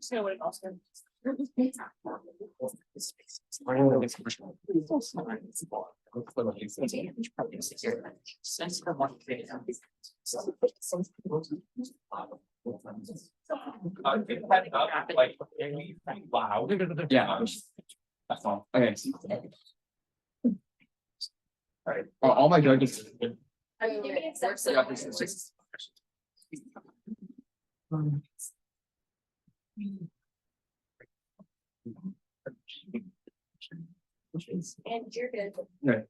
So what also. Wow. Yeah. That's all. Okay. All right. All my judges. And you're good. Right.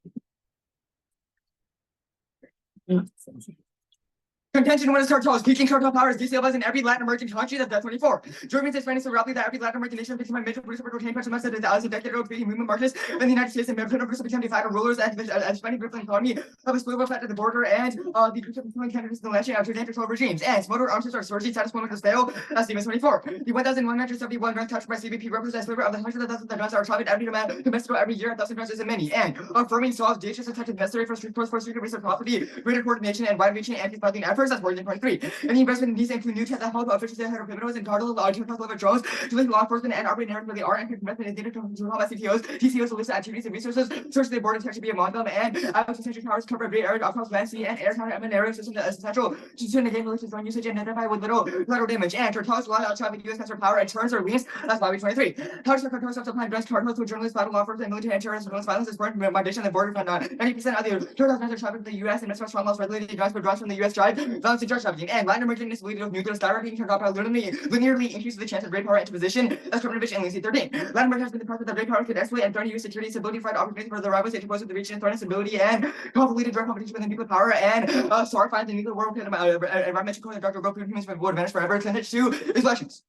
Contention when it cartels, peaking cartel powers, DCLs in every Latin American country. That's 24. Germans and Spanish so rapidly that every Latin American nation picks my major producer rotating country must have a decade ago creating movement marches in the United States and Britain over become divided rulers as Spanish Brooklyn economy of a split at the border and the group of candidates in the election after control regimes and motor arms are surging status quo with fail as Stevens 24. The 1,171 guns touched by CBP represents over of the hundreds of thousands of guns are traveled every domestic every year. 1,000 guns isn't many and affirming solves DHS attempted necessary for street research property, greater coordination and wide-reaching anti-smuggling efforts. That's 23. Any investment in these include new tech that help officials that have criminals and cartels, level drones, to link law enforcement and operate narrative really are and investment in data to help CTOs, TCOs, illicit activities and resources, search the border tech to be among them, and essential powers cover a great area across land, sea, and air counter and area systems as essential to negate malicious drone usage and identify with little collateral damage. And cartels rely on traffic US customer power and turns or liens. That's why we 23. Cartels are cartels supplying drugs, cartels to journalists, battle law enforcement, military and terrorist violence is burning migration and border. 90% of the cartels measure traffic to the US and Mexico strong laws regulating drugs for drugs from the US drive, violence and drug trafficking. And Latin American instability of nuclear skyrocketing turned off linearly increases the chance of great power into position. That's Affirmative and Lucy 13. Latin America has been the process that great power could escalate and threaten U.S. security, stability, fight opportunities for the rivals, interpose with the region, threaten stability, and convoluted drug competition within nuclear power, and find the nuclear war, environmental code, and Dr. Go humans would vanish forever. Tendency to elections.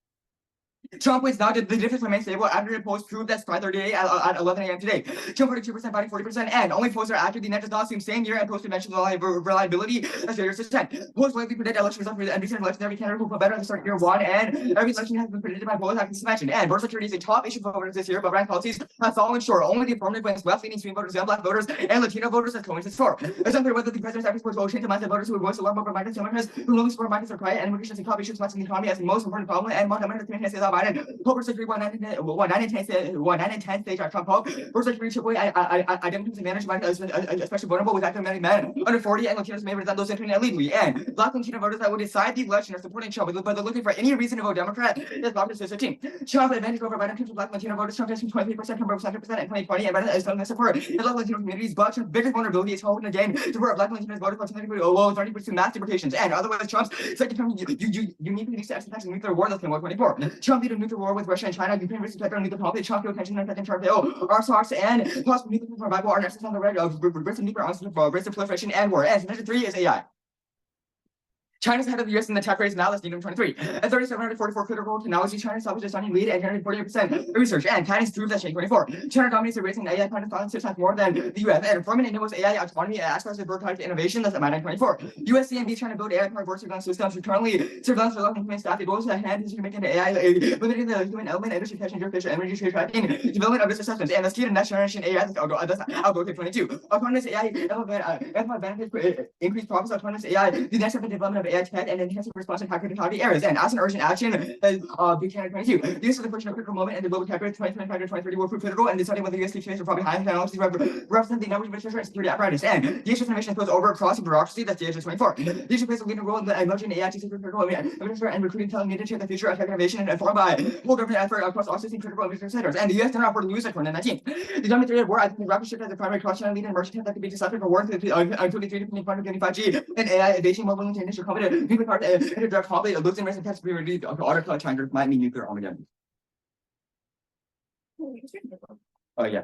Trump wins now. The difference remains stable after the polls proved that's 5:38 at 11 a.m. today. Trump 42%, Biden 40%, and only polls are accurate. The net does not assume same year and post-convention reliability as failures to 10. Polls likely predict election results for the recent elections. Every candidate will put better at the start of year one, and every election has been predicted by polls after this mentioned. And border security is a top issue for voters this year, but rank policies have fallen short. Only the affirmative wins left-leaning swing voters, young black voters, and Latino voters as coincidence for. It's unclear whether the president's efforts towards Ocean to mind the voters who would voice alarm over migrants, immigrants who only support migrants are quiet, and immigration and copy issues in the economy as the most important problem. And Montana community says that Biden. Over security 1 9 and 10 stage at Trump Hope. First security triple identities advantage especially vulnerable with active men under 40 and Latinos may resent those entering illegally. And black Latino voters that would decide the election are supporting Trump, but they're looking for any reason to vote Democrat. That's blocked as 15. Trump advantage over Biden to black Latino voters. Trump has 23%, Trump 7% in 2020, and Biden is telling support in black Latino communities. But Trump's biggest vulnerability is holding again to where black Latinos voted for 30% mass deportations. And otherwise, Trump's second term uniquely needs to exercise a nuclear war. That's 24. Trump lead a nuclear war with Russia and China. Ukraine versus Ukraine, nuclear conflict, Trump attention and second term bill. Our socks and possible nuclear survival are necessary on the red of risk of nuclear arms, risk of proliferation and war. And measure 3 is AI. China's ahead of the US in the tech race now. That's Needham 23. At 3,744 critical technology, China established a stunning lead and generated 48% research. And patents proves that Chen 24. China dominates the race in AI patents 6 times more than the US. And Affirmative enables AI autonomy and aspects of birth type innovation. That's at 924. USCMB trying to build AI powered voice surveillance systems. Currently, surveillance for human staff. It goes hand to make into AI, limiting the human element, industry detection, facial energy trade tracking, development of risk assessments. And the key to next generation AI. That's Algo 22. Autonomous AI benefits increased profits. Autonomous AI. The next step in development of AI tech and enhancing response and targeted areas. And as an urgent action, Buchanan 22. The use of the question of critical moment and the global category 2025 to 2030 will prove pivotal in deciding whether the US keeps are probably high technologies represent the knowledge infrastructure and security apparatus. And the issue of innovation goes over across the bureaucracy. That's the age of 24. The issue plays a leading role in the emerging AI to critical infrastructure and recruiting talent needed to the future of tech innovation and informed by whole government effort across all 16 critical infrastructure centers. And the US did not afford to lose it for 19. The dominant theory of war, I think, rapid shift as the primary cross-channel lead in emerging tech that could be decisive for war, including 3D printing, quantum computing, 5G, and AI, Beijing mobile into initial competent people part and direct conflict, losing race and tech superiority, auto China might mean nuclear Armageddon. Oh yeah.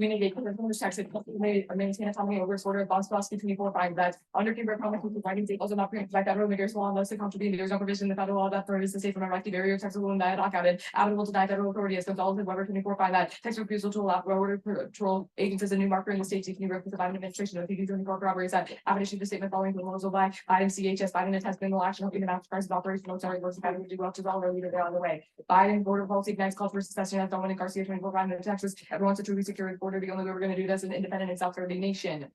We negate the text. Maintain autonomy over sort of bonds philosophy 24 find that under Cuba promise with writing also not preempted by federal immigration law unless the contributing there is no provision in the federal law that prohibits the state from erecting barrier text rule and dialogue out and applicable to federal authority as Gonzalez and Weber 24 find that text refusal to allow border patrol agents as a new marker in the state seeking work with the Biden administration of PD 24 corroborates that having issued the statement following the rules of by Biden CHS Biden has been no action hoping the master crisis operation no sorry works Biden do well to all leader there on the way. Biden border policy ignites calls for secession as Dominic Garcia 24 find in Texas. Everyone wants a truly secure border. The only way we're going to do this as an independent and self-serving nation.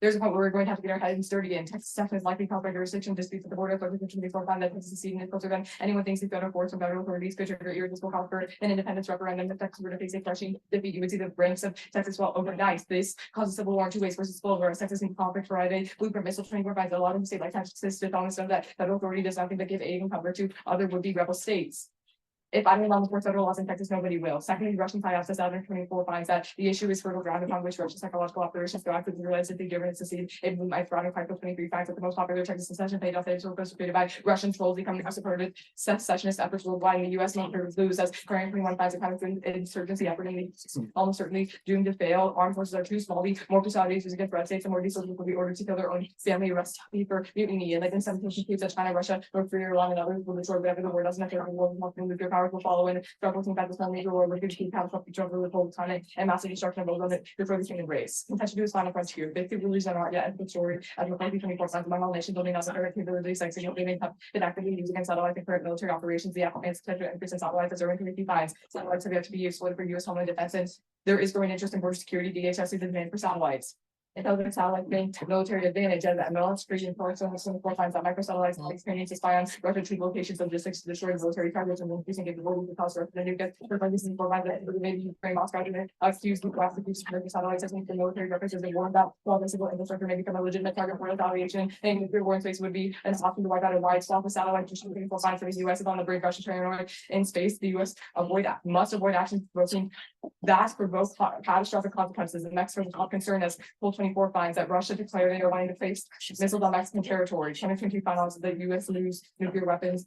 There's a point where we're going to have to get our heads dirty, and Texas is likely caused by jurisdiction disputes at the border. Authorities before find that Texas seceding is closer than anyone thinks the federal courts and federal authorities could trigger irresistible call for an independence referendum. If Texas were to face a crushing defeat, you would see the ranks of Texas fall overnight. This causes civil war in two ways versus full war. Texas in conflict for a blueprint missile training provides a lot of the state like Texas to promise them that federal authority does nothing but give aid and cover to other would-be rebel states. If I don't enforce federal laws in Texas, nobody will. Secondly, Russian tie-ups as 24 finds that the issue is fertile ground upon which Russian psychological operations go after the realize that the government succeed. It moved my thriving 23 finds that the most popular Texas secession paid off the created by Russian trolls becoming a supported secessionist efforts worldwide. In the U.S. military lose as current 21 finds a kind of insurgency effort in the almost certainly doomed to fail. Armed forces are too small. The more consolidations against red states, the more these soldiers will be ordered to kill their own family, arrest for mutiny. And like in some cases, that China, Russia, North Korea, Iran, and others will destroy whatever the war doesn't have nuclear powers will follow in. Struggling about this major war with keep catastrophic trouble with whole time and massive destruction of ozone before the human race. Contention to his final frontier. Big theories are not yet a story as the 24 signs among all nations building out the capabilities like signal being actively used against satellites and current military operations. The Afghans potential increase in satellites as early 55. Satellites have yet to be useful for U.S. homeland defense, and there is growing interest in border security. DHS is the demand for satellites. Intelligence satellite gain military advantage as military and so 24 times that microsatellites have experience to spy on Russian locations of logistics to destroy military targets and increasing capability to cause the new get for finding for that maybe frame Moscow to accuse the class of use of satellites as for military purposes and warn that while the civil infrastructure may become a legitimate target for retaliation and nuclear war in space would be an option to wipe out a wide swath of satellite distributing for sign for the US is on the brink Russian paranoid in space. The US must avoid actions provoking that provoke catastrophic consequences. The Mexico's top concern as Full 24 finds that Russia declared they are wanting to place missiles on Mexican territory. 2022 finals the US lose nuclear weapons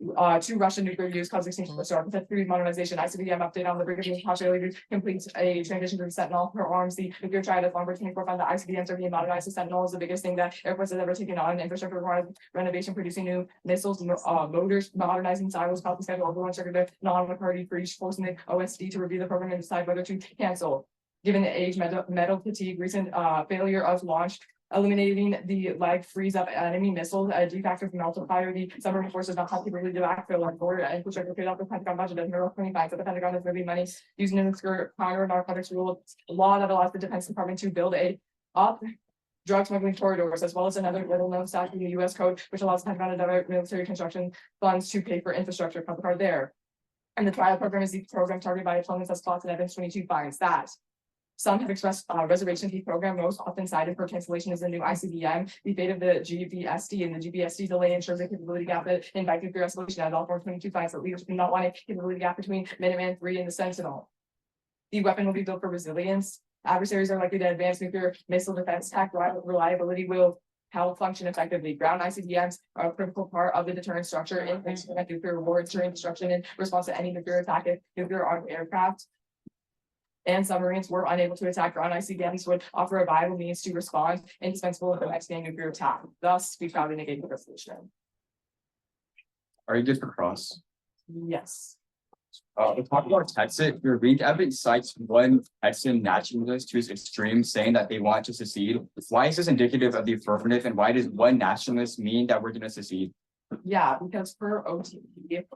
to Russian nuclear use causing extinction of the star. With food modernization, ICBM update on the brigade possibility completes a transition to Sentinel. Her arms, the nuclear triad of longer 24 found that ICBMs are being modernized. The Sentinel is the biggest thing that Air Force has ever taken on. Infrastructure requires renovation, producing new missiles, motors, modernizing silos, copy schedule, everyone check the non-McCarty for each forcing the OSD to review the program and decide whether to cancel. Given the age, metal fatigue, recent failure of launch, eliminating the lag freeze up enemy missiles, a de facto multiplier, the submarine forces not have capability to backfill our border and push our off the Pentagon budget as Mirror 25. So the Pentagon is moving money using an obscure counter narcotics rule law that allows the Defense Department to build drug smuggling corridors, as well as another little known statute in the US code, which allows the Pentagon to divert military construction funds to pay for infrastructure are there. And the trial program is the program targeted by opponents as plots and evidence 22 finds that. Some have expressed reservation the program most often cited for cancellation is the new ICBM. The fate of the GBSD and the GBSD delay ensures a capability gap that invite nuclear escalation as all 422 finds that leaders do not want a capability gap between Minuteman 3 and the Sentinel. The weapon will be built for resilience. Adversaries are likely to advance nuclear missile defense tech. Reliability will help function effectively. Ground ICBMs are a critical part of the deterrent structure in nuclear war during destruction in response to any nuclear attack if nuclear armed aircraft and submarines were unable to attack ground ICBMs would offer a viable means to respond indispensable in the next nuclear attack. Thus, we found a negative resolution. Are you good for cross? Yes. We talked about Texas. Your weak evidence cites one Texan nationalist to its extreme, saying that they want to secede. Why is this indicative of the affirmative, and why does one nationalist mean that we're going to secede? Yeah, because for OTP,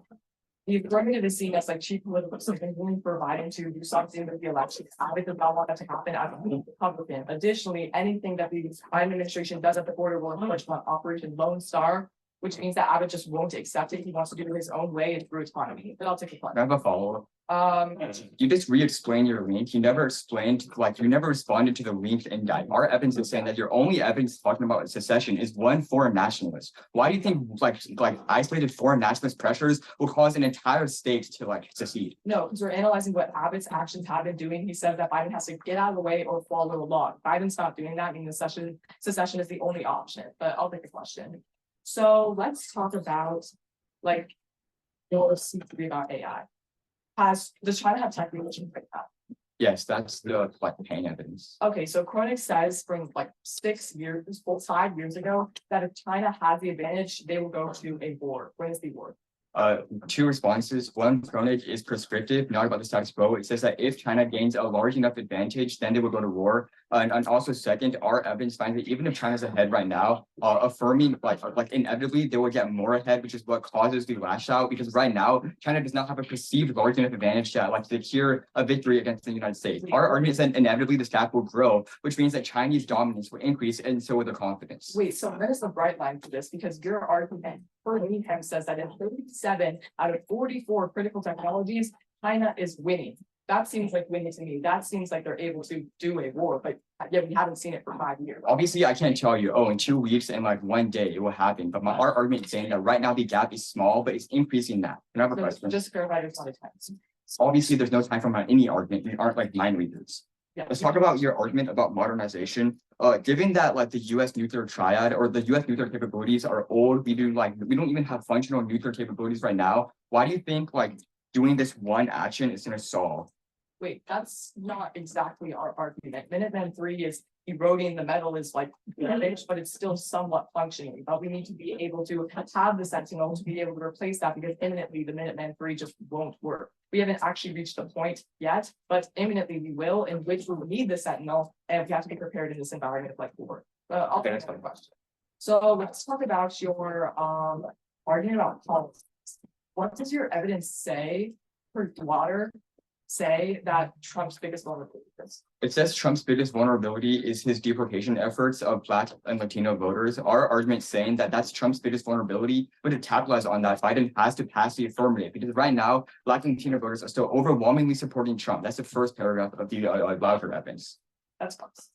the affirmative is seen as like cheap political signaling for Biden to do something with the election. Abbott does not want that to happen as a Republican. Additionally, anything that the Biden administration does at the border will encourage Operation Lone Star, which means that Abbott just won't accept it. He wants to do it his own way and through autonomy. But I'll take a I have a follow-up. You just re-explained your link. You never explained, you never responded to the link in that. Our evidence is saying that your only evidence talking about secession is one foreign nationalist. Why do you think like isolated foreign nationalist pressures will cause an entire state to secede? No, because we're analyzing what Abbott's actions have been doing. He said that Biden has to get out of the way or follow along. Biden's not doing that, meaning secession is the only option. But I'll take a question. So let's talk about your C3 about AI. Does China have tech relations right now? Yes, that's the like pain evidence. Okay, so Kronig says from like 5 years ago that if China has the advantage, they will go to a war. When is the war? Two responses. One, Kronig is prescriptive, not about the status quo. It says that if China gains a large enough advantage, then they will go to war. And also second, our evidence finds that even if China's ahead right now, affirming like inevitably they will get more ahead, which is what causes the lash out. Because right now, China does not have a perceived large enough advantage to like secure a victory against the United States. Our argument is that inevitably this gap will grow, which means that Chinese dominance will increase, and so will the confidence. Wait, so what is the bright line for this? Because your argument for Meehan says that in 37 out of 44 critical technologies, China is winning. That seems like winning to me. That seems like they're able to do a war, but yet we haven't seen it for 5 years. Obviously, I can't tell you, oh, in 2 weeks and like 1 day it will happen. But our argument is saying that right now the gap is small, but it's increasing now. Can I have a question? Just clarify, there's not a time. Obviously, there's no time for any argument. We aren't like mind readers. Yeah. Let's talk about your argument about modernization. Given that like the U.S. nuclear triad or the U.S. nuclear capabilities are old, we don't even have functional nuclear capabilities right now. Why do you think like doing this one action is going to solve? Wait, that's not exactly our argument. Minuteman 3 is eroding the metal is like damaged, but it's still somewhat functioning. But we need to be able to have the Sentinel to be able to replace that because imminently the Minuteman 3 just won't work. We haven't actually reached the point yet, but imminently we will, in which we will need the Sentinel, and we have to be prepared in this environment like war. I'll take another question. So let's talk about your argument about policies. What does your evidence say for water? Say that Trump's biggest vulnerability is? It says Trump's biggest vulnerability is his deportation efforts of Black and Latino voters. Our argument saying that that's Trump's biggest vulnerability, but to capitalize on that, Biden has to pass the affirmative because right now, Black and Latino voters are still overwhelmingly supporting Trump. That's the first paragraph of the louder evidence. That's false.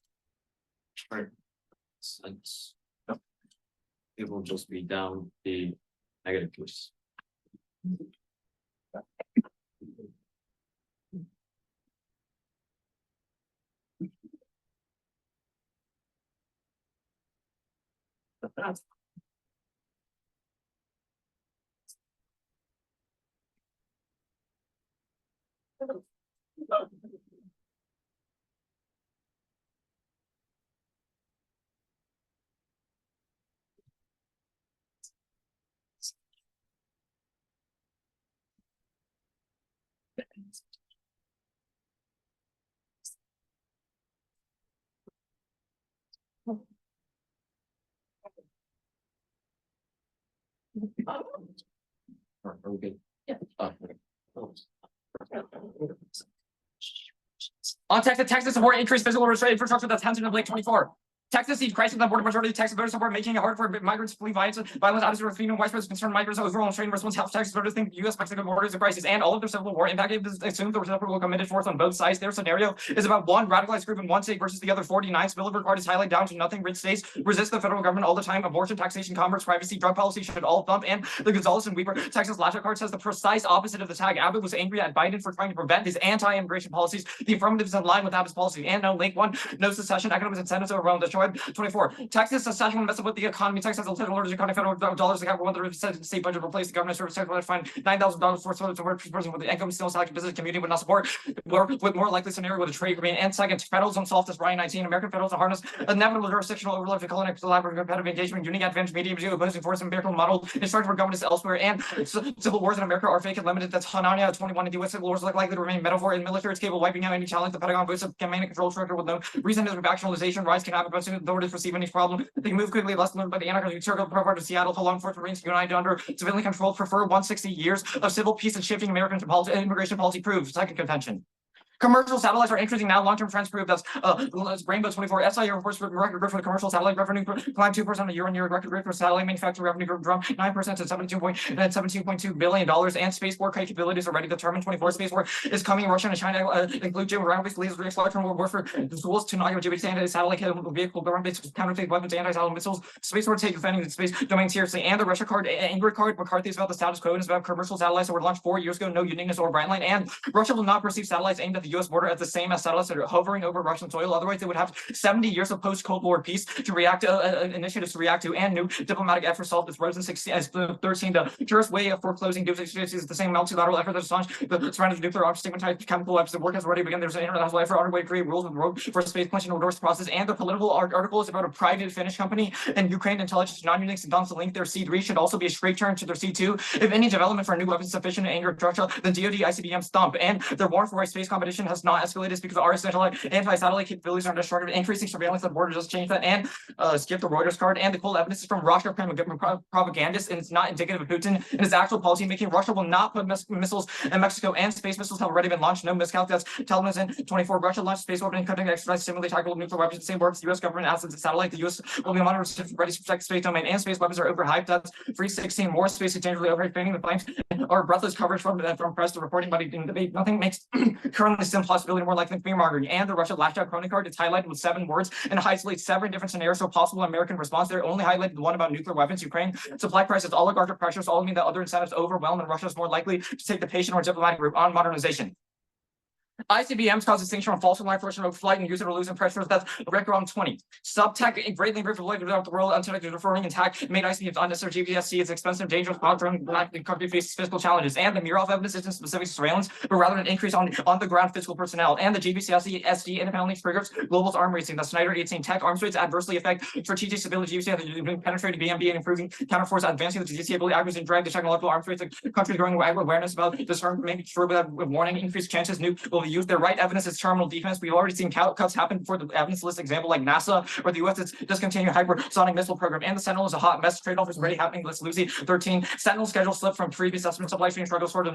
Since it will just be down the negative case. Are we good? Yeah. On Texas support increased physical restraint infrastructure that's tension of late 24. Texas sees crisis on border majority of Texas voters support making it hard for migrants to flee violence, attitudes of freedom, widespread concern migrants overall strain response helps Texas voters think the U.S.-Mexican border is a crisis and all of their civil war impacted assume the reciprocal committed force on both sides. Their scenario is about one radicalized group in one state versus the other 49. Spillover card is highlighted down to nothing. Rich states resist the federal government all the time. Abortion, taxation, commerce, privacy, drug policy should all thump. And the Gonzalez and Weaver Texas Lasher card says the precise opposite of the tag. Abbott was angry at Biden for trying to prevent his anti-immigration policies. The affirmative is in line with Abbott's policy. And no link one, no secession, economic incentives around the show. 24. Texas secession will mess up with the economy. Texas has a little orders economy federal dollars to cover 1% state budget replace the government service sector find $9,000 for a person with the income still select business community would not support with more likely scenario with a trade agreement. And second, federalism solved this Ryan 19. American federalism harness inevitable jurisdictional overload to colonial collaborative competitive engagement, unique advantage medium opposing force American model instructed for governments elsewhere and civil wars in America are fake and limited. That's Hanania 21 and the US civil wars look likely to remain metaphor in military. It's capable of wiping out any challenge. The Pentagon boosts a command and control structure with no reason to factionalization. Rise can happen, but soon authorities perceive any problem. They can move quickly, less learned by the anarchist circle part of Seattle. How long for it remains united under civilian control? Prefer 160 years of civil peace and shifting American immigration policy proved. Second contention. Commercial satellites are increasing now. Long-term trends prove that's Rainbow 24. SIA reports record growth for the commercial satellite revenue climbed 2% year-on-year. Record growth for satellite manufacturing revenue jumped 9% to $17.2 billion. And spaceport capabilities already determined. 24 spaceport is coming. Russia and China include ground-based lasers, exploration warfare tools to not give anti-satellite vehicle, ground-based counterfeit weapons, anti-satellite missiles. Spaceport take defending the space domain seriously. And the Russia card, Ingrid card, McCarthy is about the status quo and is about commercial satellites that were launched 4 years ago. No uniqueness or brand line. And Russia will not perceive satellites aimed at the the US border as the same as satellites that are hovering over Russian soil. Otherwise, they would have 70 years of post-Cold War peace to react to initiatives to react to, and new diplomatic efforts solved as Rosen 16 as 13. The purest way of foreclosing doomsday is the same multilateral effort that astonished the surrounding nuclear arms, stigmatized chemical weapons. The work has already begun. There's an international effort underway to create rules of the road for space punching endorse the process. And the political article is about a private Finnish company and Ukraine intelligence non-using Saddam's to link their C3 should also be a straight turn to their C2. If any development for a new weapon is sufficient to anger Russia, then DoD ICBM stomp. And their war for space competition has not escalated because our anti-satellite capabilities are destructive. Increasing surveillance at the border just changed that. And skip the Reuters card. And the cold evidence is from Russia propagandists, and it's not indicative of Putin and his actual policy making. Russia will not put missiles in Mexico, and space missiles have already been launched. No miscalc. That's television 24. Russia launched space weapon cutting exercise, simulate tactical nuclear weapons. The same works. The U.S. government assets a satellite. The U.S. will be monitored, ready to protect space domain, and space weapons are overhyped. That's 316. More space is dangerously overhyping the flames. Our breathless coverage from press to reporting, but in debate, nothing makes currently some possibility more likely than fear mongering. And the Russia lashed out Cronin card. It's highlighted with 7 words and isolates 7 different scenarios for possible American response. They're only highlighted the one about nuclear weapons, Ukraine, supply crisis, oligarchic pressures, all mean that other incentives overwhelm, and Russia is more likely to take the patient or diplomatic route on modernization. ICBMs cause distinction from false alarm for rogue flight and use it or losing pressures. That's record on 20. Subtech greatly improved throughout the world until referring attack made ICBMs unnecessary. GPSC is expensive, dangerous, drone country faces physical challenges. And the Mirov evidence isn't specific to surveillance, but rather an increase on the ground physical personnel. And the GBCSC SD independently triggers global's arm racing. The Snyder 18 tech arms rates adversely affect strategic stability. GBC penetrating BMB and improving counterforce, advancing the GCA ability accuracy and drag the technological arms rates. The country growing awareness about this term, making sure that warning increased chances nuke will be used. Their right evidence is terminal defense. We've already seen cuts happen before the evidence list example like NASA or the US is discontinuing hypersonic missile program. And the Sentinel is a hot mess. Trade-off is already happening. Let's Lucy 13. Sentinel schedule slip from previous estimate supply chain struggles for the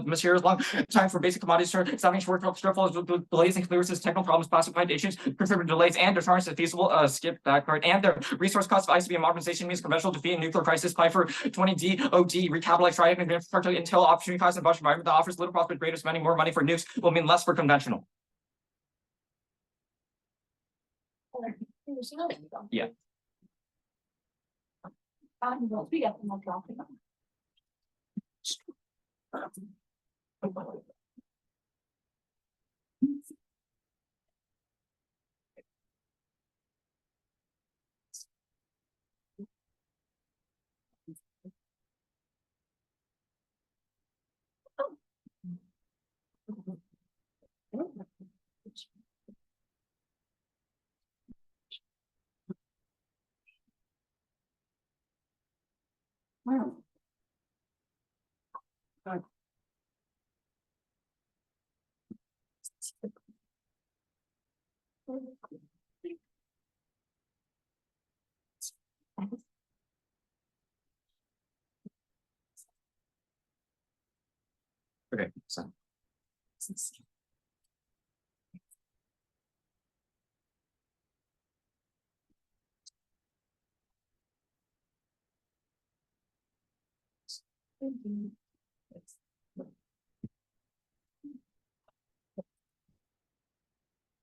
materials long time for basic commodities. Stopping short shortfalls, delays and clearances, technical problems, classified issues, contributed delays, and deterrence is feasible. Skip that part. And the resource cost of ICBM modernization means conventional defeat and nuclear crisis. Apply for 20 DOD recapitalize triad and infrastructure intel opportunity cost and budget environment that offers little profit, greater spending, more money for nukes will mean less for conventional. Yeah. Okay, so.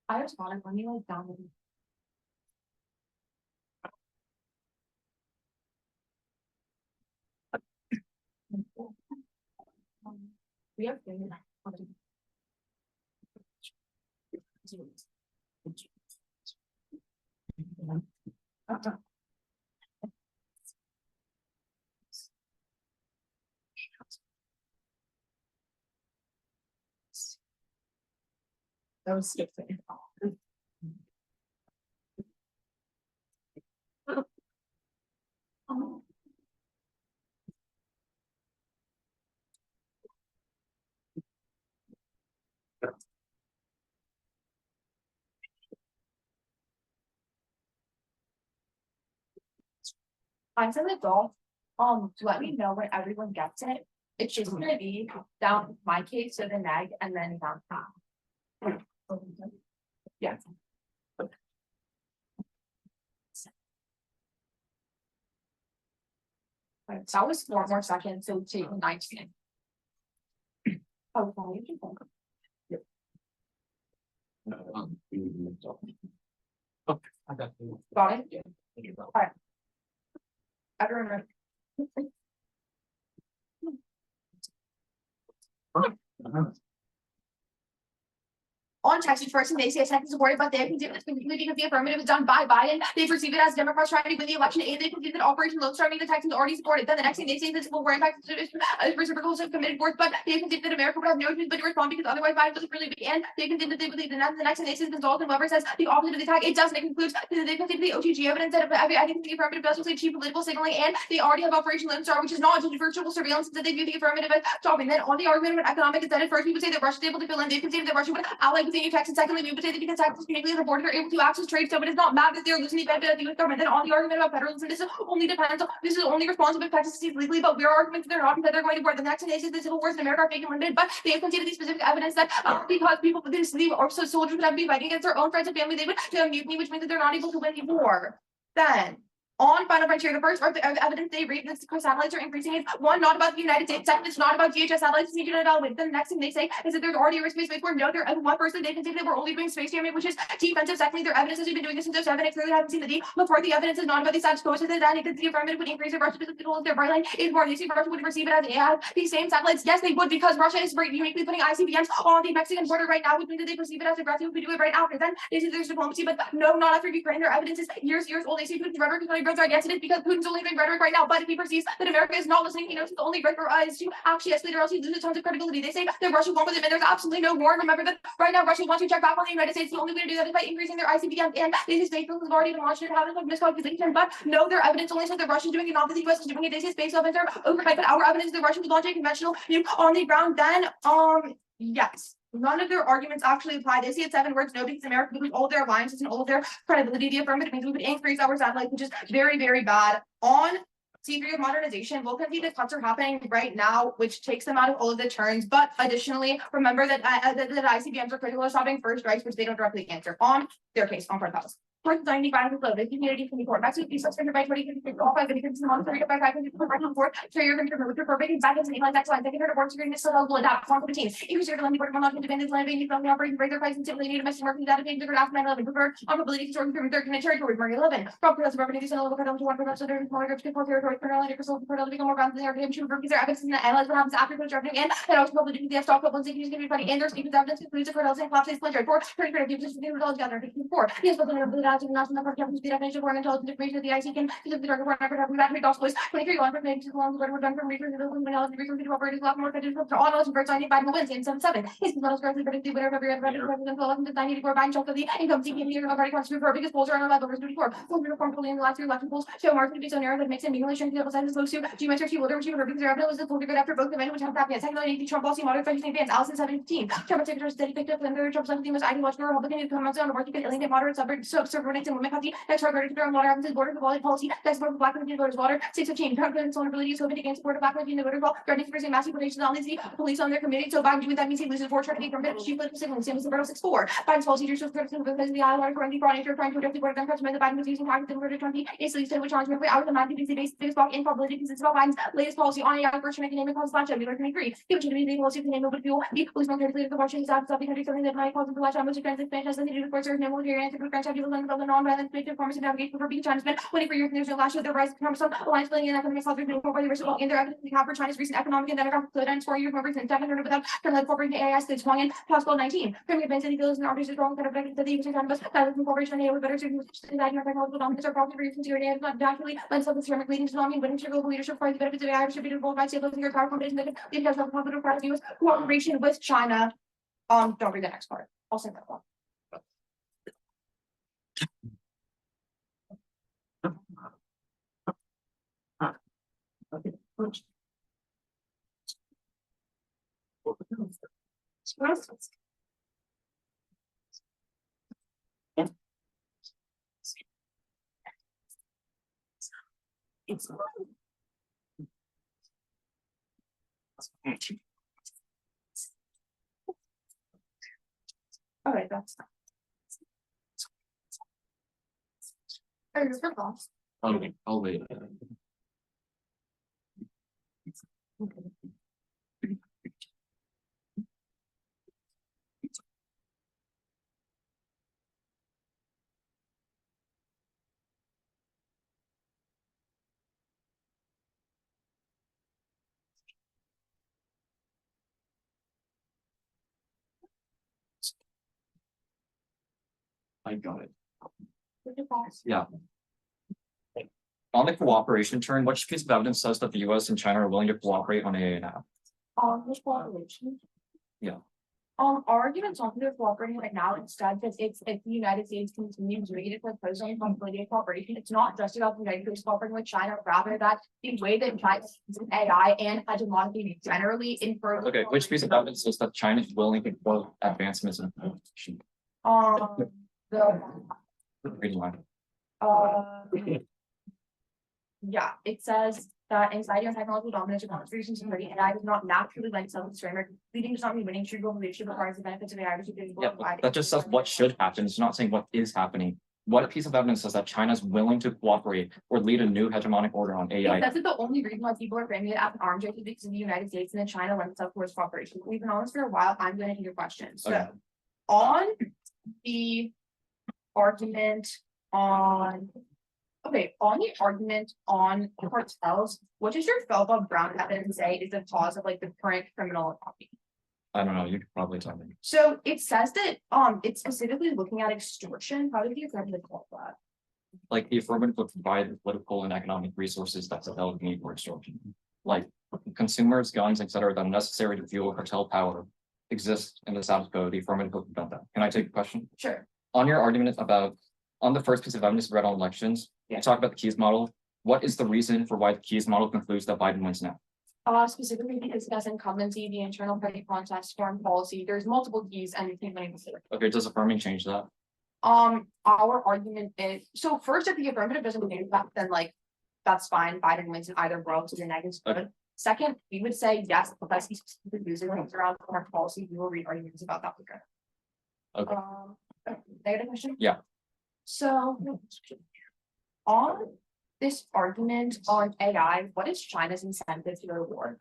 I just want to let me like down. We have that was skipping. Mine's an adult. Let me know when everyone gets it. It's just gonna be down my case, so the neg, and then down top. Yeah. Right, that was 4 more seconds, so take 19. Oh, well, you can go. I got you. Got it? Alright. Everyone. On Texas first, and they say Texas supported, but they concede this completely because the affirmative is done by Biden. They perceive it as Democrats trying to win the election, and they concede that Operation Lone Star means the Texans already supported. Then the next thing they say this will wear impact reciprocals have committed worth, but they concede that America would have no choice but to respond because otherwise Biden doesn't really begin. They concede that they believe the next thing they say is Dalton Weber says the opposite of the attack. It doesn't. It concludes that they concede the OTG evidence that I think the affirmative does say cheap political signaling, and they already have Operation Lone Star, which is not just virtual surveillance, that they view the affirmative as stopping. Then on the argument about economic is that at first we would say that Russia is able to fill in. They concede that Russia would ally with the Texas. And secondly, we would say that because Texas uniquely the border are able to access trade, so it is not mad that they're losing the benefit of the U.S. government. Then on the argument about federalism, this is only responsible if Texas sees legally, but we are arguing that they're not because they're going to board. The next thing they say the civil wars in America are fake and limited, but they have conceded the specific evidence that because people this leave or so soldiers would have to be fighting against their own friends and family, they would do a mutiny, which means that they're not able to win the war. Then on Final Frontier, the first evidence they read that satellites are increasing is one, not about the United States. Second, it's not about DHS satellites. It's need to evaluate. Then the next thing they say is that there's already a space where no, they're one person they can say that we're only doing space jamming, which is defensive. Secondly, their evidence is we've been doing this since 2007. It clearly haven't seen the D. Before the evidence is not about the status quo, so that because the affirmative would increase if Russia doesn't control their line is more. They see Russia would receive it as AI. These same satellites, yes, they would because Russia is uniquely putting ICBMs on the Mexican border right now, which means that they perceive it as aggressive. We do it right after. Then they say there's diplomacy, but no, not after Ukraine. Their evidence is years old. They say Putin's rhetoric is only growth. Yes, it is because Putin's only doing rhetoric right now, but if he perceives that America is not listening, he knows the only right for us to actually escalate or else he loses tons of credibility. They say that Russia won't with him, and there's absolutely no war. Remember that right now Russia wants to check back on the United States. The only way to do that is by increasing their ICBM, and they say space have already been launched and having a miscalculation, but no, their evidence only says that Russia is doing it, not that the US is doing it. They say space weapons are overnight, but our evidence is that Russia would launch a conventional nuke on the ground. Then, yes. None of their arguments actually apply. They say it's 7 words, no, because America, because all of their alliances and all of their credibility, the affirmative means we would increase our satellite, which is very, very bad. On C3 of modernization, we'll concede that cuts are happening right now, which takes them out of all of the turns. But additionally, remember that ICBMs are critical of stopping first strikes, which they don't directly answer on their case on front house. First, 95 is low. The community can be court. Back to the suspended by 20 all 5 videos in the month, 3 by 5 back and forth. So you're going to remove your permitting back into the line next line. Second, heard of work security still eligible adapt on 17. Increase your lending board not independent land being from the operating break their price and simply need a message marking data being figured out 9/11 preferred on ability to sort through their territory. Mark 11. Proper as revenue and level cut down to 1% so there's more groups for territory for and Microsoft for become more ground than their game because their evidence in the analyze what happens after the revenue and also probably do the stock couple things can be funny and there's even evidence includes the credits and collapses pleasure for 30 credit gives us the results together. 4. Yes, but the data is not the definition of foreign intelligence information that the IC can use the target for an battery gospel is 23 on from names along the were done from research and research to operate a lot more credit for all those birds on 5 wins in 7-7. His models correctly predict the winner of every president for 11 to 94 buying shock of the income seeking year of party constitute for biggest polls are on 11 over 24. Full reform fully in the last 3 election polls show margin to be so narrow that makes it meaningless shrink the double sizes close to G mentor she will because their evidence is full good after both the men which have happened. Secondly, Trump policy moderate French advance Allison 17. Trump secretary steady picked up and Trump 17 was ideological Republican who comments on the work you can alienate moderate subordinates and women party next targeted to their own water happens border policy that's for black women voters water 615 confidence vulnerabilities COVID against support of black women in the voters well threatening to bring massive donations on the police on their committee so Biden doing that means he loses 4 trying to get from it chief political signals same as the 6-4 Biden's policy to show criticism because the ally water currently brought nature trying to address the border gun customer that Biden was using tactics in order to 20 is least which challenge out of the 90 biggest block in probability consists about Biden's latest policy on AI first to make a name and cause launch of 23 given to the policy of the name of the fuel the police military the Washington South the country something that might cause the launch of most defense expansion has nothing to do with force or military and to prevent people and the non-violent performance and navigation for being China's been 24 years there's no last year the rise of Trump alliance building and economic health being by the reciprocal in their evidence to cover China's recent economic and demographic slowdown 4 years more recent second without incorporating AI states swung in possible 19 criminal advanced any fields and artists wrong kind of that the using cannabis that was incorporation and with better students that your technological dominance are probably reasons your data not naturally lens of the ceramic leading to non winning to global leadership for the benefits of AI distributed worldwide stabilizing your power competition that it has helped positive product use cooperation with China. Don't read the next part. I'll send that one. It's all right, that's I'll wait. I got it. Yeah. On the cooperation turn, which piece of evidence says that the US and China are willing to cooperate on AA now? Which cooperation? Yeah. Our arguments on their cooperating right now, instead, that it's if the United States continues doing it for personal possibility of cooperation, it's not just about the United States cooperating with China, rather that the way that China uses AI and hegemony generally in further. Okay, which piece of evidence says that China is willing to quote advancements in cooperation? The Reading line. Yeah, it says that anxiety on technological dominance or concentration security and AI does not naturally lend itself to this framework. Leading does not mean winning. True global leadership requires the benefits of AI to be Yeah, that just says what should happen. It's not saying what is happening. What piece of evidence says that China is willing to cooperate or lead a new hegemonic order on AI? That's the only reason why people are framing it as an arms race is because of the United States and then China lends itself towards cooperation. We've been on this for a while. I'm going to hear your questions. Okay. So on the argument on the argument on cartels, what does your Feldbaum Brown evidence say is the cause of like the current criminal economy? I don't know. You could probably tell me. So it says that it's specifically looking at extortion. How did you exactly call that? Like the affirmative would provide the political and economic resources that the need for extortion. Like consumers, guns, etc., that are necessary to fuel cartel power exist in the status quo. The affirmative would prevent that. Can I take a question? Sure. On your argument about on the first piece of evidence read on elections, you talk about the Keys model. What is the reason for why the Keys model concludes that Biden wins now? Specifically because it has incumbency, the internal party contest, foreign policy. There's multiple keys and you can name it. Okay, does affirming change that? Our argument is so first, if the affirmative doesn't do that, then like that's fine. Biden wins in either world, so the negatives good. Okay. Second, we would say yes, because he's specifically using things around foreign policy. We will read arguments about that later. Okay. Negative question? Yeah. So on this argument on AI, what is China's incentive to go to war?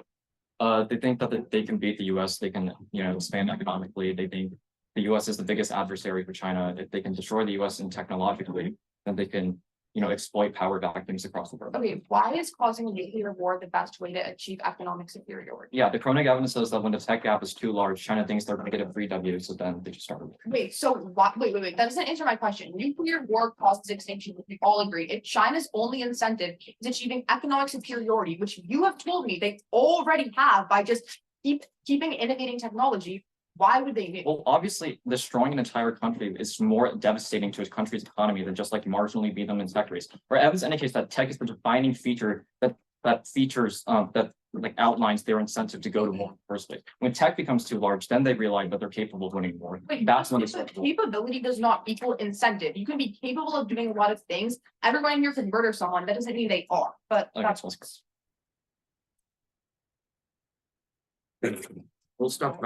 They think that they can beat the US, they can, expand economically. They think the US is the biggest adversary for China. If they can destroy the US and technologically, then they can, exploit power vacuums across the world. Okay, why is causing a nuclear war the best way to achieve economic superiority? Yeah, the Kronig evidence says that when the tech gap is too large, China thinks they're going to get a free W, so then they just start. Wait, so what? Wait. That doesn't answer my question. Nuclear war causes extinction. We all agree. If China's only incentive is achieving economic superiority, which you have told me they already have by just keeping innovating technology, why would they do? Well, obviously, destroying an entire country is more devastating to a country's economy than just like marginally beat them in sectors. Where evidence indicates that tech is the defining feature that features that like outlines their incentive to go to war in the first place. When tech becomes too large, then they realize that they're capable of winning war. Wait, that's when capability does not equal incentive. You can be capable of doing a lot of things. Everyone here can murder someone. That doesn't mean they are. But Okay, that's what's We'll stop.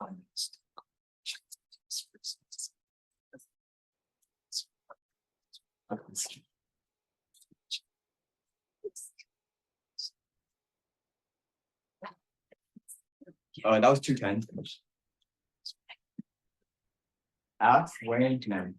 That was 210. Halfway to 9.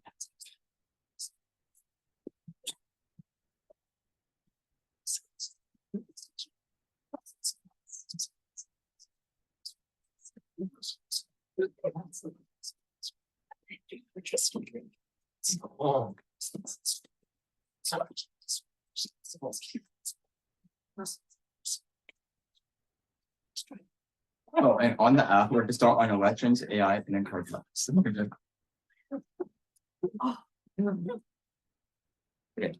Oh, and on the app, we're to start on elections, AI, and then card flips. Okay.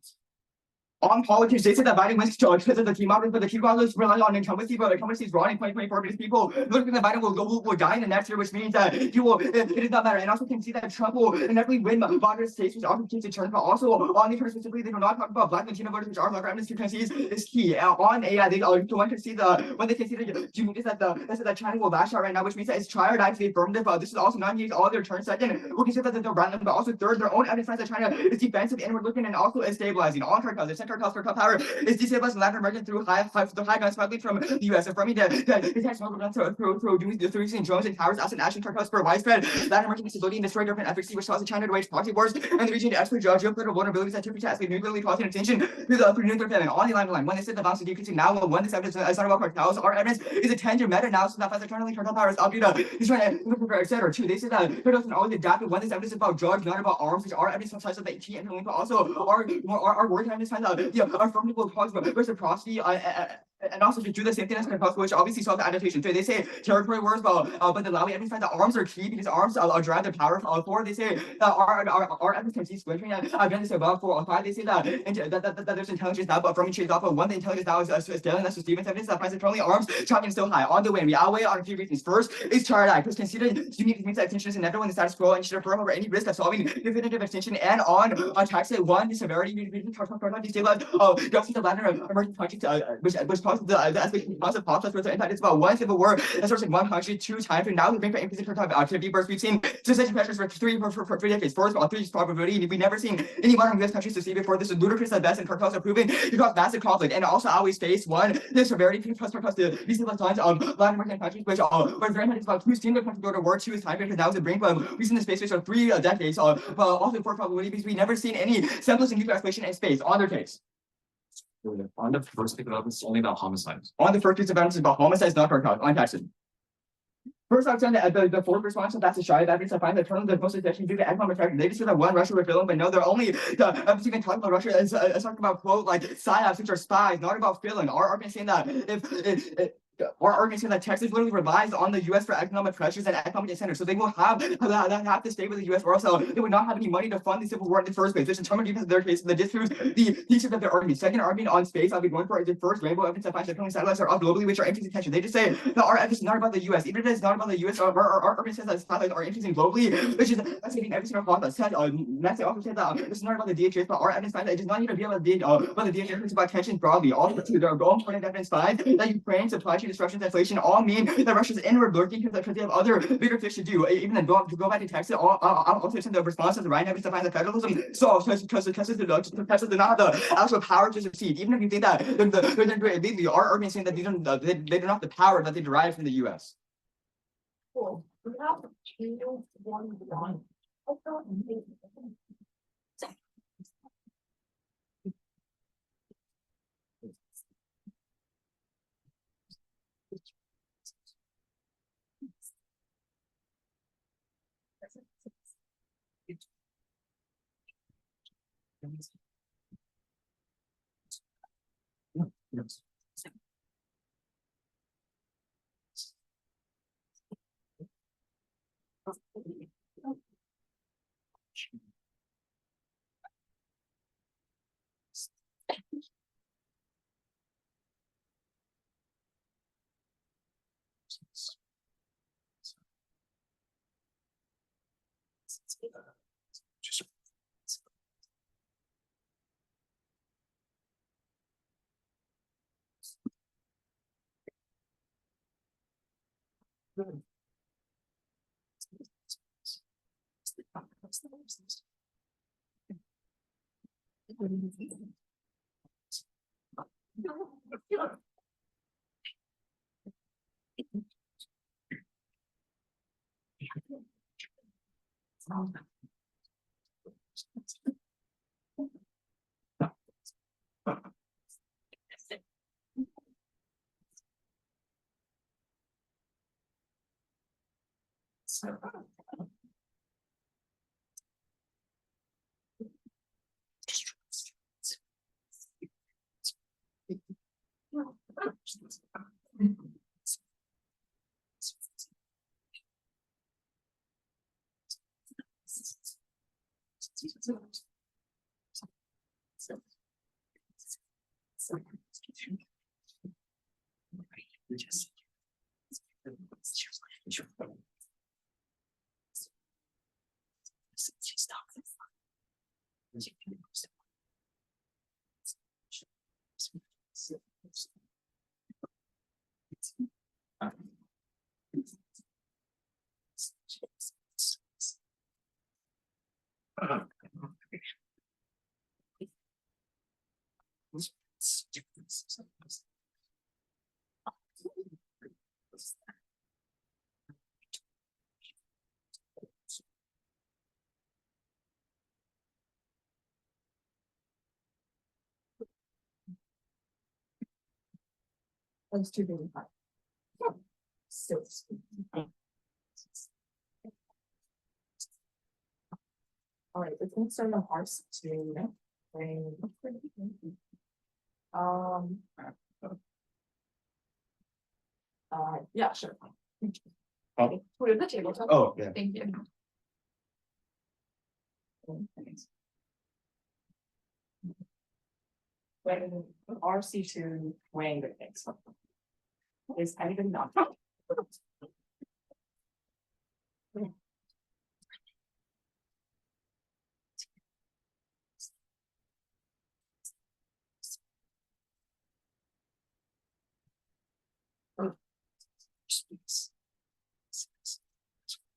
On politics, they said that Biden wins because of the key models, but the key models rely on incumbency, but incumbency is wrong in 2024 because people looking that Biden will die in the next year, which means that he will, it does not matter. And also can see that Trump will inevitably win moderate states, which also keeps the turn, but also on the turn specifically, they do not talk about Black Latino voters, which are Black amnesty tendencies is key. On AI, they one can see when they can see that China will lash out right now, which means that it's triad to the affirmative. This is also not used all their turn. Second, we can see that they're random, but also third, their own evidence finds that China is defensive, inward looking, and also is stabilizing. On cartels, the cartel power is destabilizing Latin America through high gun smuggling from the U.S. affirming that it smuggled guns through using drones and towers, as an action cartels for widespread Latin American instability and destroy different efficacy, which causes China to wage proxy wars in the region to exploit geopolitical vulnerabilities that typically escalate nuclearly causing attention to the nuclear famine. On the line, when they said the balance is decreasing now, when this evidence is not about cartels, our evidence is a tangent meta-analysis that finds eternally cartel powers up due to destroying etc. Two, they said that cartels can always adapt when this evidence is about drugs, not about arms, which are evidence sometimes of the AT and but also our work evidence finds out affirmative cause reciprocity and also to do the same thing as possible, which obviously solves the adaptation. So they say territory wars, but the Lawi evidence finds that arms are key because arms drive the power. For they say that our evidence can see splintering. And again, they say above 4 or 5. They say that there's intelligence now, but from trades off of one, the intelligence now is failing. That's Stevens evidence that finds internally arms tracking still high. On the way, we outweigh on a few reasons. First is chart eye, because considering unique means that extension is inevitable in the status quo and should affirm over any risk of solving definitive extension. And on tax rate 1, the severity destabilize dozens of Latin emerging countries, which causes the escalation of conflict with the impact. It's about one civil war that starts in one country 2 times, and now we bring for increasing total activity bursts. We've seen succession pressures for 3 decades. First, 3 probability. We've never seen any modern U.S. countries succeed before. This is ludicrous at best, and cartels are proven to cause massive conflict. And also always face 1, the severity plus the recent lines of Latin American countries, which was very much about 2 single countries go to war, 2 is time period. Now is the brink of we've seen the space race of 3 decades. But also 4 probability because we never seen any semblance of nuclear escalation in space on their case. On the first pick up, it's only about homicides. On the first piece of evidence about homicides, not cartels, on taxes. First, I've done the fourth response, that's a shy evidence. I find that turn the most attention due to economic factors. They just said that one Russia would fill, but no, they're only I'm even talking about Russia. It's talking about quote like psyops, which are spies, not about filling. Our argument saying that if our argument saying that Texas literally relies on the U.S. for economic pressures and economic incentives, so they will have to stay with the U.S. or else they would not have any money to fund the civil war in the first place. Which in terms of their case, that disproves the thesis of their argument. Second argument on space, I'll be going for is the first rainbow evidence that finds that currently satellites are up globally, which are increasing attention. They just say that our evidence is not about the U.S. Even if it's not about the U.S., our argument says that satellites are increasing globally, which is escalating every single concept. Next, I also said that this is not about the DHS, but our evidence finds that it does not need to be about the DHS. It's about tensions broadly. Also, their own important evidence finds that Ukraine supply chain disruptions, inflation all mean that Russia's inward lurking because they have other bigger fish to do. Even then, to go back to Texas, also send the response to the right evidence to find that federalism solves because Texas did not have the actual power to succeed. Even if you think that they're doing it legally, our argument saying that they don't have the power that they derive from the U.S. Cool. We have 2, 1, 1. Yes. That's too big. Six. All right, let's insert the hearts to bring. Yeah, sure. Oh. Put it on the table. Oh, yeah. Thank you. When RC2 weighing the things. Is anybody not?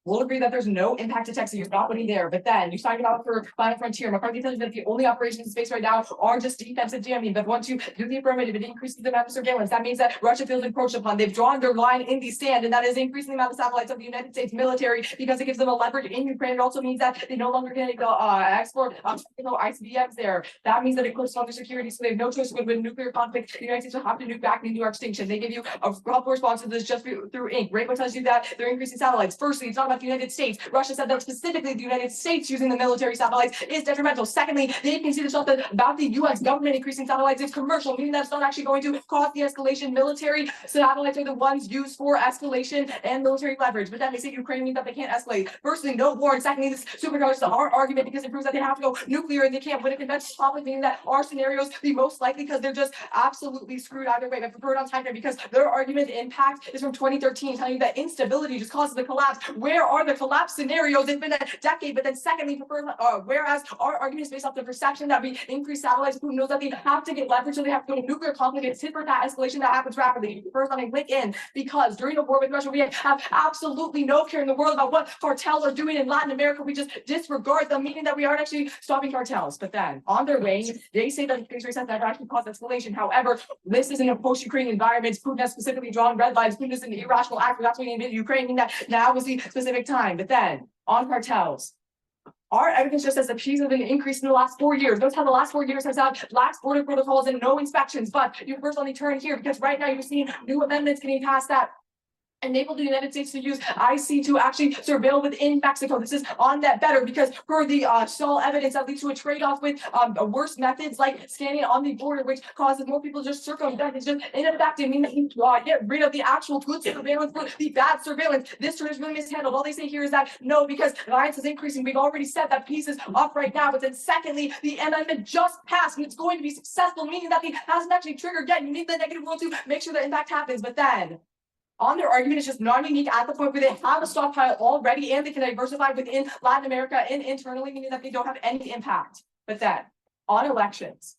We'll agree that there's no impact to text, so you're not putting there, but then you're talking about for Final Frontier, McCarthy tells you that the only operations in space right now are just defensive jamming, but once you do the affirmative, it increases the amount of surveillance. That means that Russia feels encroached upon. They've drawn their line in the sand, and that is increasing the amount of satellites of the United States military because it gives them a leverage in Ukraine. It also means that they no longer can export ICBMs there. That means that it closes on their security, so they have no choice when a nuclear conflict. The United States will have to nuke back into our extinction. They give you a proper response to this just through ink. Rainbow tells you that they're increasing satellites. Firstly, it's not about the United States. Russia said that specifically the United States using the military satellites is detrimental. Secondly, they can see themselves that about the US government increasing satellites is commercial, meaning that it's not actually going to cause the escalation. Military satellites are the ones used for escalation and military leverage. But then they say Ukraine means that they can't escalate. Firstly, no war. And secondly, this supercharges our argument because it proves that they have to go nuclear and they can't win a conventional conflict, meaning that our scenarios the most likely because they're just absolutely screwed either way. But preferred on time frame because their argument impact is from 2013, telling you that instability just causes the collapse. Where are the collapse scenarios? It's been a decade. But then secondly, whereas our argument is based off the perception that we increase satellites, who knows that they have to get leverage, so they have to go to nuclear conflict. It's tit for tat escalation that happens rapidly. First, let me click in because during the war with Russia, we have absolutely no care in the world about what cartels are doing in Latin America. We just disregard them, meaning that we aren't actually stopping cartels. But then on their way, they say that the things that actually cause escalation. However, this is in a post-Ukraine environment. Putin has specifically drawn red lines. Putin is an irrational actor. That's why he invaded Ukraine, meaning that now is the specific time. But then on cartels, our evidence just says the peace has been increased in the last 4 years. Notice how the last 4 years has had lax border protocols and no inspections. But you first only turn here because right now you're seeing new amendments getting passed that enable the United States to use IC to actually surveil within Mexico. This is on that better because for the stall evidence that leads to a trade-off with worse methods like scanning on the border, which causes more people to just circumvent. It's just ineffective, meaning you get rid of the actual good surveillance for the bad surveillance. This turn is really mishandled. All they say here is that no, because violence is increasing. We've already said that peace is up right now. But then secondly, the amendment just passed and it's going to be successful, meaning that it hasn't actually triggered yet. You need the negative rule to make sure the impact happens. But then on their argument is just non-unique at the point where they have a stockpile already and they can diversify within Latin America and internally, meaning that they don't have any impact. But then on elections,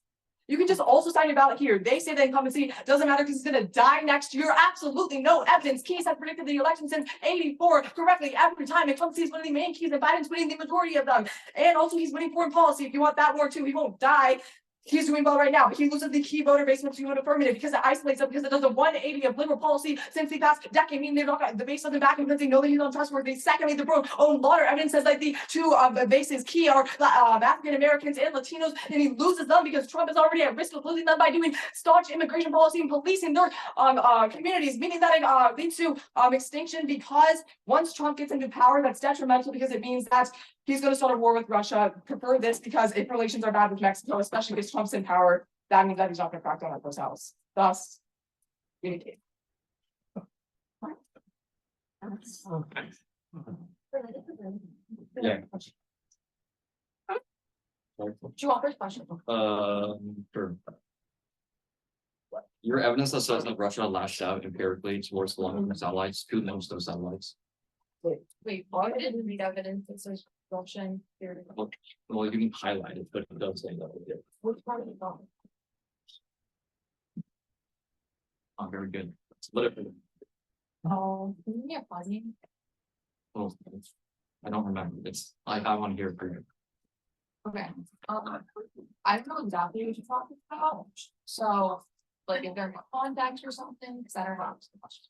You can just also sign your ballot here. They say the incumbency doesn't matter because he's gonna die next year. Absolutely no evidence. Keys have predicted the election since '84 correctly every time. Incumbency is one of the main keys, and Biden's winning the majority of them. And also he's winning foreign policy. If you want that war too, he won't die. He's doing well right now, but he loses the key voter base once you vote affirmative because it isolates them, because it does a 180 of liberal policy since the past decade, meaning they're not, the base doesn't back him because they know that he's untrustworthy. Secondly, the own lot of evidence says like the two bases key are African Americans and Latinos, and he loses them because Trump is already at risk of losing them by doing staunch immigration policy and policing their communities, meaning that it leads to extinction, because once Trump gets into power, that's detrimental because it means that he's going to start a war with Russia. Prefer this because if relations are bad with Mexico, especially because Trump's in power, that means that he's not going to crack down on those houses. Thus, communicate. Yeah. Do you want first question? Sure. Your evidence that says that Russia lashed out empirically towards the long-term satellites, who knows those satellites? Wait, I didn't read evidence that says Russian. Well, you can highlight it, but it does say that. Yeah. Which part of the thought? Oh, very good. Split it. Oh, yeah, funny. Well, I don't remember. I want to hear it from you. Okay, I don't know exactly what you're talking about, so, like, if there's a contact or something, because I don't know the question.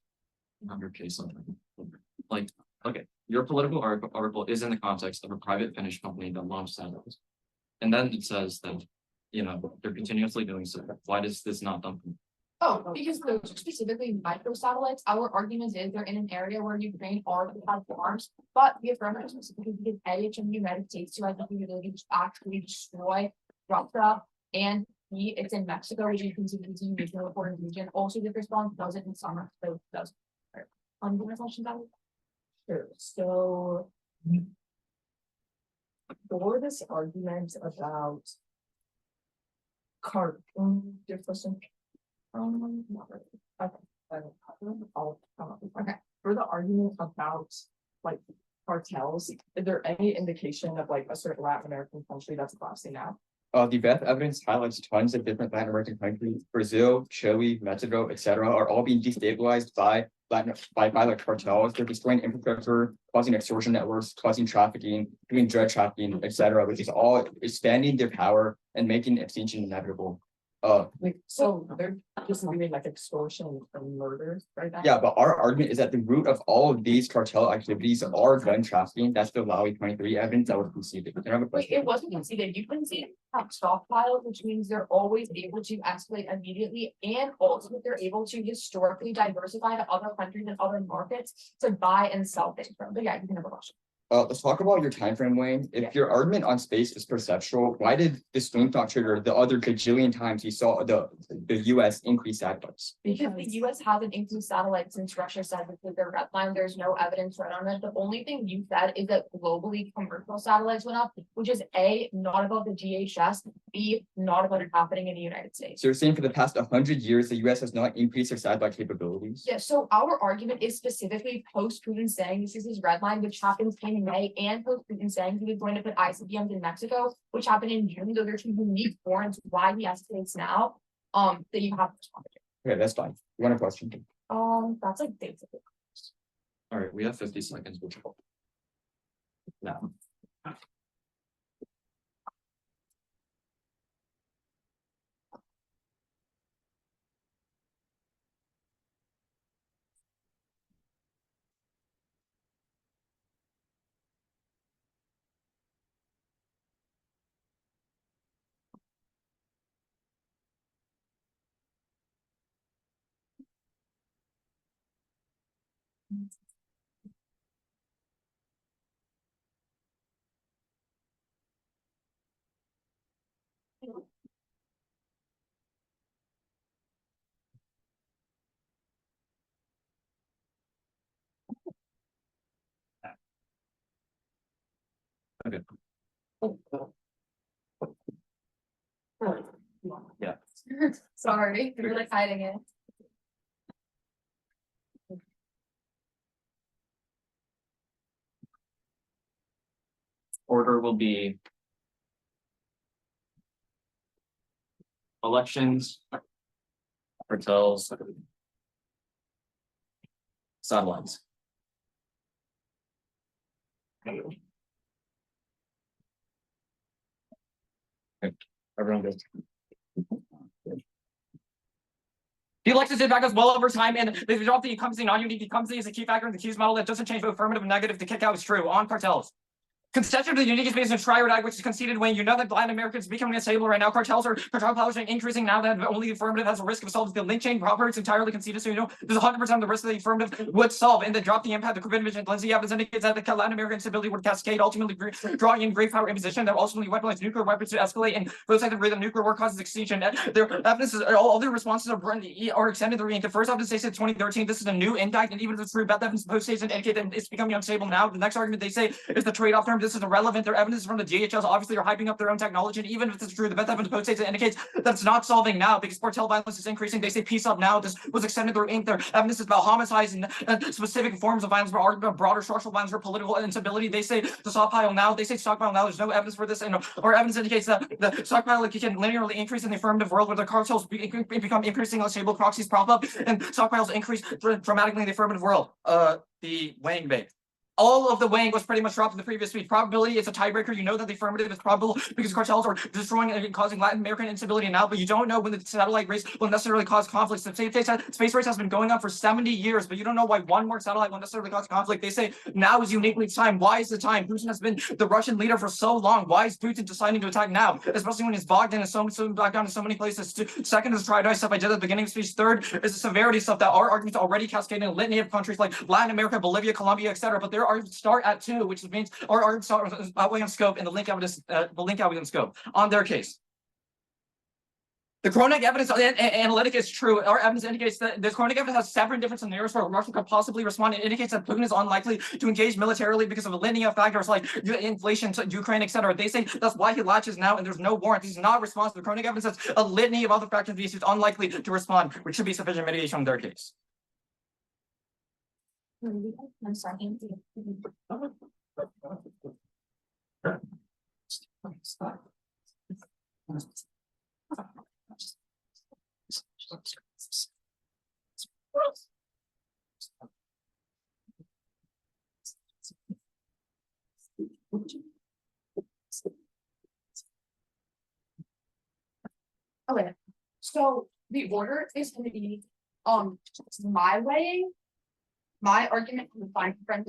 Under case something. Like, okay, your political article is in the context of a private Finnish company that launched satellites. And then it says that, they're continuously doing so. Why does this not done? Oh, because those are specifically microsatellites. Our argument is they're in an area where Ukraine already has arms, but the affirmative specifically because A, it's in the United States, so I think we really just actually destroy Russia, and B, it's in Mexico, which you can see is a unique and important region. Also, the response doesn't in summer, so it does. Any questions about it? Sure. So for this argument about your question. Not really. Okay. I'll come up with one. Okay. For the argument about like cartels, is there any indication of like a certain Latin American country that's collapsing now? The best evidence highlights tons of different Latin American countries. Brazil, Chile, Mexico, etc., are all being destabilized by violent cartels. They're destroying infrastructure, causing extortion networks, causing trafficking, doing drug trafficking, etc., which is all expanding their power and making extinction inevitable. Like, so they're just doing like extortion and murder right now? Yeah, but our argument is that the root of all of these cartel activities are gun trafficking. That's the Lawi 23 evidence that was conceded. Can I have a Wait, question? it wasn't conceded. You can see it have stockpiles, which means they're always able to escalate immediately, and also that they're able to historically diversify to other countries and other markets to buy and sell things from. But yeah, you can have a question. Let's talk about your time frame, Wayne. If your argument on space is perceptual, why did the swing thought trigger the other gajillion times you saw the US increase satellites? Because the US hasn't increased satellites since Russia said that with their red line, there's no evidence right on it. The only thing you said is that globally commercial satellites went up, which is A, not about the GHS, B, not about it happening in the United States. So you're saying for the past 100 years, the US has not increased their satellite capabilities? Yeah, so our argument is specifically post-Putin saying this is his red line, which happens in May, and post-Putin saying he was going to put ICBMs in Mexico, which happened in June. Those are two unique warrants why he estimates now, that you have to respond to. Okay, that's fine. You want a question? That's like basically. All right, we have 50 seconds, which will. Now. Okay. Yeah. Sorry, you're like hiding it. Order will be elections, cartels, satellites. Okay, everyone good. The elections impact us well over time, and the result of the incumbency, non-unique incumbency is a key factor in the Q's model that doesn't change both affirmative and negative. The kick out is true on cartels. Concession of the unique is based on triad, which is conceded when you know that Latin America is becoming unstable right now. Cartel powers are increasing now that only the affirmative has a risk of solving the link chain proper. It's entirely conceded. So, you know, there's 100% of the risk that the affirmative would solve and then drop the impact. The Corbin and Lindsay evidence indicates that the Latin American instability would cascade, ultimately drawing in great power imposition that ultimately weaponize nuclear weapons to escalate. And both sides agree that nuclear war causes extinction. Their evidence is all their responses are extended. The first evidence they say 2013. This is a new indictment, even if it's true. Beth evidence post states indicate that it's becoming unstable now. The next argument they say is the trade-off term. This is irrelevant. Their evidence from the GHLs obviously are hyping up their own technology, and even if it's true, the Beth evidence post states it indicates that it's not solving now because cartel violence is increasing. They say peace up now. This was extended through ink. Their evidence is about homicides and specific forms of violence, but broader structural violence or political instability. They say the stockpile now. They say stockpile now. There's no evidence for this, and our evidence indicates that the stockpile can linearly increase in the affirmative world where the cartels become increasingly unstable, proxies prop up, and stockpiles increase dramatically in the affirmative world. The weighing debate. All of the weighing was pretty much dropped in the previous speech. Probability is a tiebreaker. You know that the affirmative is probable because cartels are destroying and causing Latin American instability now, but you don't know when the satellite race will necessarily cause conflicts. The space race has been going on for 70 years, but you don't know why one more satellite will necessarily cause conflict. They say now is uniquely time. Why is the time? Putin has been the Russian leader for so long. Why is Putin deciding to attack now? Especially when he's bogged in and so bogged down in so many places. Second is triad stuff I did at the beginning of speech. Third is the severity stuff that our arguments already cascade in a litany of countries like Latin America, Bolivia, Colombia, etc. But there are start at 2, which means our arguments are outweighing scope and the link evidence scope on their case. The chronic evidence analytic is true. Our evidence indicates that the chronic evidence has 7 different scenarios where Russia could possibly respond. It indicates that Putin is unlikely to engage militarily because of a litany of factors like inflation, Ukraine, etc. They say that's why he latches now, and there's no warrant. He's not responsive. The chronic evidence has a litany of other factors. He's unlikely to respond, which should be sufficient mitigation in their case. I'm sorry. Okay, so the order is going to be my weighing, my argument from the fine friend,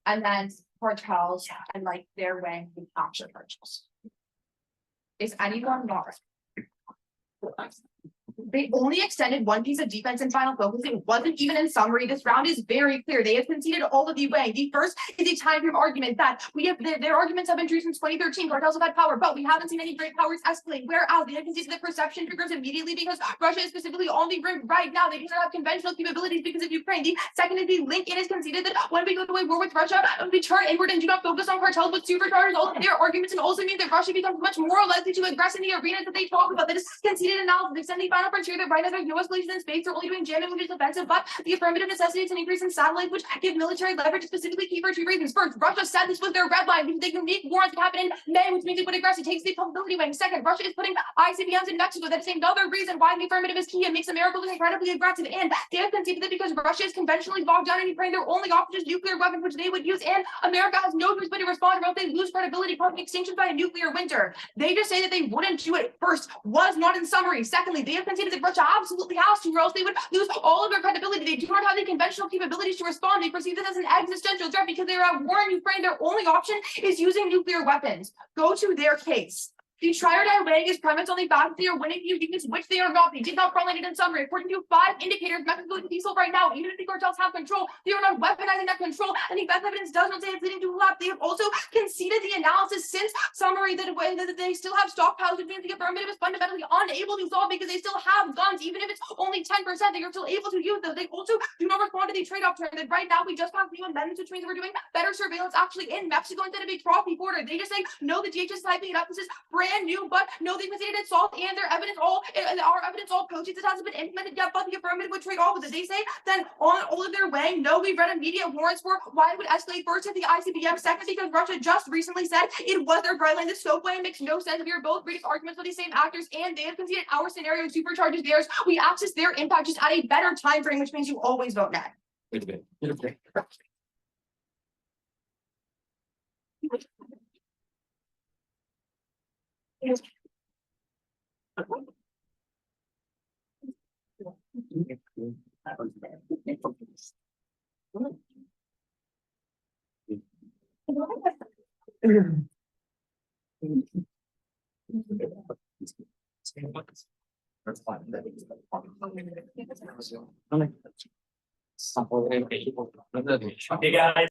and then cartels and like their weighing the capture cartels. Is anyone not? They only extended one piece of defense in final focus. It wasn't even in summary. This round is very clear. They have conceded all of the way. The first is a time frame argument that we have their arguments have been true since 2013. Cartels have had power, but we haven't seen any great powers escalate. Whereas they have conceded that perception triggers immediately because Russia is specifically on the brink right now. They do not have conventional capabilities because of Ukraine. The second is the link. It is conceded that when we go to a war with Russia, we turn inward and do not focus on cartels with superchargers. All their arguments and also mean that Russia becomes much more likely to aggress in the arenas that they talk about. That is conceded analysis. Extend the final frontier that right now there are no escalation in space. They're only doing jamming, which is offensive, but the affirmative necessitates an increase in satellites, which give military leverage specifically key for 2 reasons. First, Russia said this was their red line because they unique wars that happen in May, which means it would aggress. It takes the probability weighing. Second, Russia is putting ICBMs in Mexico. That's another reason why the affirmative is key and makes America look incredibly aggressive. And they have conceded that because Russia is conventionally bogged down in Ukraine, their only option is nuclear weapons, which they would use. And America has no choice but to respond, or else they lose credibility, causing extinction by a nuclear winter. They just say that they wouldn't do it. First, was not in summary. Secondly, they have conceded that Russia absolutely has to, or else they would lose all of their credibility. They do not have the conventional capabilities to respond. They perceive this as an existential threat because they are at war in Ukraine. Their only option is using nuclear weapons. Go to their case. The triad weighing is premised on the fact that they are winning the units, which they are not. They did not formulate it in summary. According to 5 indicators, Mexico is peaceful right now. Even if the cartels have control, they are not weaponizing that control. And the best evidence does not say it's leading to a collapse. They have also conceded the analysis since summary that they still have stockpiles, which means the affirmative is fundamentally unable to solve because they still have guns. Even if it's only 10%, they are still able to use them. They also do not respond to the trade-off term that right now we just have new amendments, which means we're doing better surveillance actually in Mexico instead of a crossy border. They just say, no, the DHS is hyping it up. This is brand brand new, but no, they conceded salt and their evidence all, our evidence all coaches, it hasn't been implemented yet, but the affirmative would trade off with it. They say then on all of their way, no, we read immediate warrants for why it would escalate first to the ICBM, second because Russia just recently said it was their guideline. This so way makes no sense. We are both reading arguments with these same actors and they have conceded our scenario supercharges theirs. We access their impact just at a better time frame, which means you always vote nay. Wait a minute. That's fine. Hey, guys.